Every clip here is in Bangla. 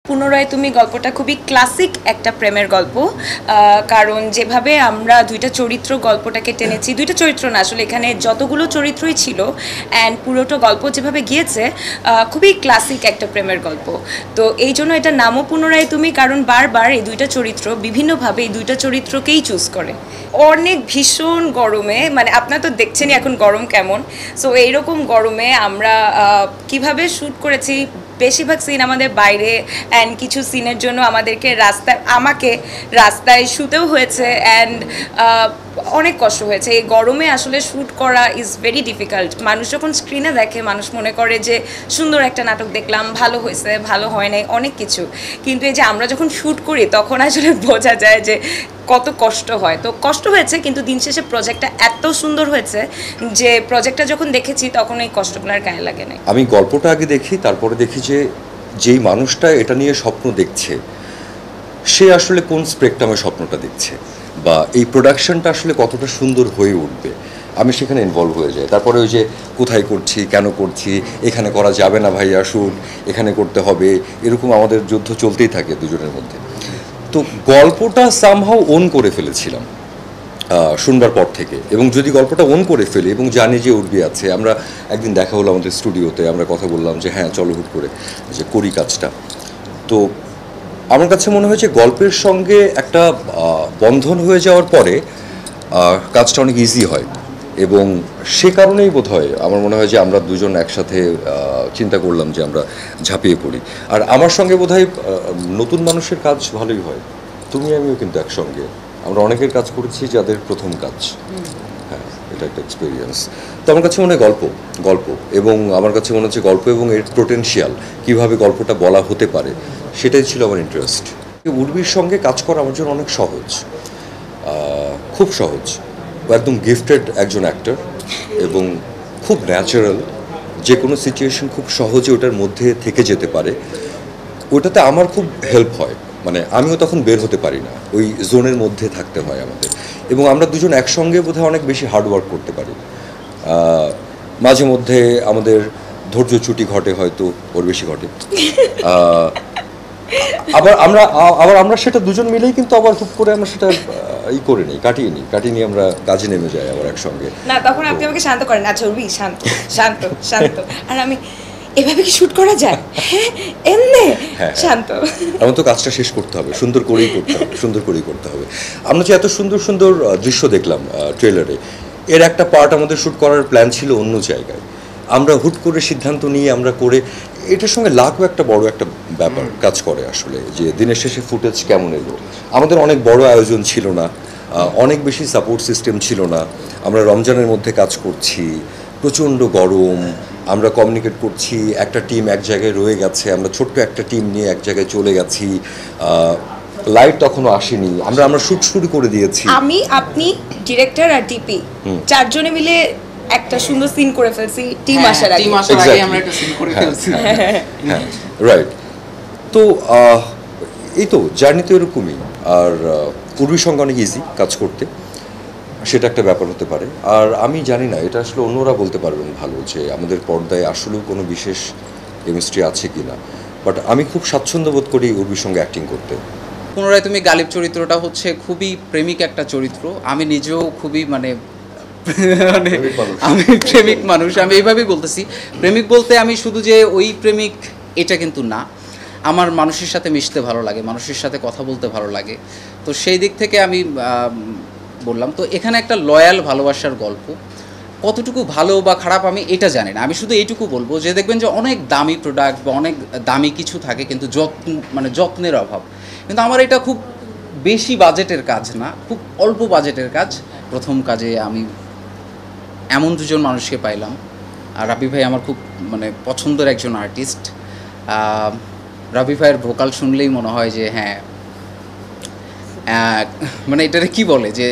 পুনরায় তুমি গল্পটা খুবই ক্লাসিক একটা প্রেমের গল্প, কারণ যেভাবে আমরা দুইটা চরিত্র গল্পটাকে টেনেছি, দুইটা চরিত্র না আসলে এখানে যতগুলো চরিত্রই ছিল অ্যান্ড পুরোটা গল্প যেভাবে গিয়েছে খুবই ক্লাসিক একটা প্রেমের গল্প। তো এই জন্য এটা নামও পুনরায় তুমি, কারণ বারবার এই দুইটা চরিত্র বিভিন্নভাবে এই দুইটা চরিত্রকেই চুজ করে। অনেক ভীষণ গরমে, মানে আপনারা তো দেখছেনই এখন গরম কেমন, সো এইরকম গরমে আমরা কিভাবে শ্যুট করেছি, বেশিরভাগ সিন আমাদের বাইরে অ্যান্ড কিছু সিনের জন্য আমাকে রাস্তায় শুতেও হয়েছে অ্যান্ড অনেক কষ্ট হয়েছে। এই গরমে আসলে শ্যুট করা ইজ ভেরি ডিফিকাল্ট। মানুষ যখন স্ক্রিনে দেখে মানুষ মনে করে যে সুন্দর একটা নাটক দেখলাম, ভালো হয়েছে, ভালো হয় নাই, অনেক কিছু, কিন্তু এই যে আমরা যখন শ্যুট করি তখন আসলে বোঝা যায় যে কত কষ্ট হয়। তো কষ্ট হয়েছে, কিন্তু দিন শেষে প্রজেক্টটা এত সুন্দর হয়েছে যে প্রজেক্টটা যখন দেখেছি তখন এই কষ্টগুলো আর গায়ে লাগে নাই। আমি গল্পটা আগে দেখি, তারপরে দেখি যে যেই মানুষটা এটা নিয়ে স্বপ্ন দেখছে সে আসলে কোন স্পেকট্রামে স্বপ্নটা দেখছে, বা এই প্রোডাকশনটা আসলে কতটা সুন্দর হয়ে উঠবে, আমি সেখানে ইনভলভ হয়ে যাই। তারপরে ওই যে কোথায় করছি, কেন করছি, এখানে করা যাবে না ভাইয়া শ্যুট, এখানে করতে হবে, এরকম আমাদের যুদ্ধ চলতেই থাকে দুজনের মধ্যে। তো গল্পটা সামহাও ওন করে ফেলেছিলাম শুনবার পর থেকে, এবং যদি গল্পটা ওন করে ফেলি এবং জানি যে উর্বি আছে, আমরা একদিন দেখা হলো আমাদের স্টুডিওতে, আমরা কথা বললাম যে হ্যাঁ চলো হুট করে যে করি কাজটা। তো আমার কাছে মনে হয়েছে গল্পের সঙ্গে একটা বন্ধন হয়ে যাওয়ার পরে কাজটা অনেক ইজি হয়, এবং সে কারণেই বোধ হয় আমার মনে হয় যে আমরা দুজন একসাথে চিন্তা করলাম যে আমরা ঝাঁপিয়ে পড়ি। আর আমার সঙ্গে বোধ হয় নতুন মানুষের কাজ ভালোই হয়, তুমি আমিও কিন্তু একসঙ্গে আমরা অনেকের কাজ করেছি যাদের প্রথম কাজ। হ্যাঁ, এটা একটা এক্সপিরিয়েন্স। তো আমার কাছে মনে হয় গল্প গল্প এবং আমার কাছে মনে হচ্ছে গল্প এবং এর পোটেনশিয়াল কীভাবে গল্পটা বলা হতে পারে, সেটাই ছিল আমার ইন্টারেস্ট। উর্বির সঙ্গে কাজ করা আমার জন্য অনেক সহজ, খুব সহজ। ও একদম গিফটেড একজন অ্যাক্টর এবং খুব ন্যাচারাল, যে কোনো সিচুয়েশন খুব সহজে ওটার মধ্যে থেকে যেতে পারে। ওটাতে আমার খুব হেল্প হয়, মানে আমিও তখন বের হতে পারি না, ওই জোনের মধ্যে থাকতে হয় আমাদের। এবং আমরা দুজন একসঙ্গে বোধহয় অনেক বেশি হার্ডওয়ার্ক করতে পারি। মাঝে মধ্যে আমাদের ধৈর্যচ্যুতি ঘটে, হয়তো ওর বেশি ঘটে। আবার আমরা সেটা দুজন মিলেই কিন্তু আবার হুট করে আমরা সেটা কাটিয়ে নিই, আমরা কাজে নেমে যাই আবার একসঙ্গে। না, তখন আপনি আমাকে শান্ত করেন, আচ্ছা উর্বি শান্ত শান্ত শান্ত, আর আমি এভাবে কি শুট করা যায়, হ্যাঁ এমনি শান্ত। আমার তো কাজটা শেষ করতে হবে, সুন্দর করেই করতে হবে। আমরা যে এত সুন্দর সুন্দর দৃশ্য দেখলাম ট্রেলারে, এর একটা পার্ট আমাদের শ্যুট করার প্ল্যান ছিল অন্য জায়গায়। আমরা হুট করে সিদ্ধান্ত নিয়ে আমরা করে, এটার সঙ্গে লাখও একটা বড় একটা ব্যাপার কাজ করে আসলে, যে দিনের শেষে ফুটেজ কেমন এলো। আমাদের অনেক বড় আয়োজন ছিল না, অনেক বেশি সাপোর্ট সিস্টেম ছিল না। আমরা রমজানের মধ্যে কাজ করছি, প্রচণ্ড গরম, আমরা কমিউনিকেট করছি, একটা টিম এক জায়গায় রয়ে গেছে, আমরা ছোট্ট একটা টিম নিয়ে এক জায়গায় চলে গেছি, লাইট তখনও আসেনি, আমরা শুট শুরু করে দিয়েছি। আমি, আপনি, ডিরেক্টর আর ডিপি চারজনে মিলে একটা সুন্দর সিন করে ফেলছি টিম আসার আগে। আমরা একটা সিন করে ফেলছি। হ্যাঁ, রাইট। তো এই তো জার্নি তো এরকমই। আর উর্বির সঙ্গে অনেক ইজি কাজ করতে, সেটা একটা ব্যাপার হতে পারে। আর আমি জানি না, এটা আসলে অন্যরা বলতে পারবেন ভালো, যে আমাদের পর্দায় আসলেও কোনো বিশেষ কেমিস্ট্রি আছে কি না, বাট আমি খুব স্বাচ্ছন্দ্য বোধ করি উর্বির সঙ্গে অ্যাক্টিং করতে। পুনরায় তুমি গালিব চরিত্রটা হচ্ছে খুবই প্রেমিক একটা চরিত্র। আমি নিজেও খুবই আমি প্রেমিক মানুষ, আমি এইভাবেই বলতেছি। প্রেমিক বলতে আমি শুধু যে ওই প্রেমিক এটা কিন্তু না, আমার মানুষের সাথে মিশতে ভালো লাগে, মানুষের সাথে কথা বলতে ভালো লাগে। তো সেই দিক থেকে আমি বললাম। তো এখানে একটা লয়াল ভালোবাসার গল্প, কতটুকু ভালো বা খারাপ আমি এটা জানি না। আমি শুধু এইটুকু বলবো যে দেখবেন যে অনেক দামি প্রোডাক্ট বা অনেক দামি কিছু থাকে, কিন্তু যত্নের অভাব। কিন্তু আমার এটা খুব বেশি বাজেটের কাজ না, খুব অল্প বাজেটের কাজ। প্রথম কাজে আমি এমন দুজন মানুষকে পাইলাম। আর রাবি ভাই আমার খুব পছন্দের একজন আর্টিস্ট। রাবি ভাইয়ের ভোকাল শুনলেই মনে হয় যে হ্যাঁ, এটারে কি বলে, যে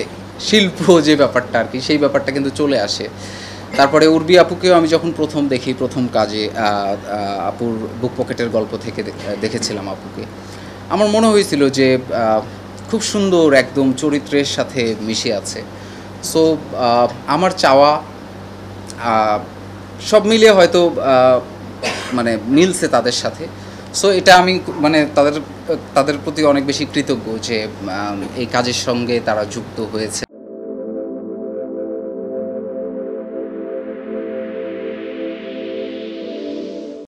শিল্প যে ব্যাপারটা আর কি, সেই ব্যাপারটা কিন্তু চলে আসে। তারপরে উর্বি আপুকেও আমি যখন প্রথম দেখি, প্রথম কাজে আপুর বুক পকেটের গল্প থেকে দেখেছিলাম আপুকে, আমার মনে হয়েছিল যে খুব সুন্দর একদম চরিত্রের সাথে মিশে আছে। সো আমার চাওয়া সব মিলিয়ে হয়তো মিলছে তাদের সাথে। সো এটা আমি মানে তাদের প্রতি অনেক বেশি কৃতজ্ঞ যে এই কাজের সঙ্গে তারা যুক্ত হয়েছে।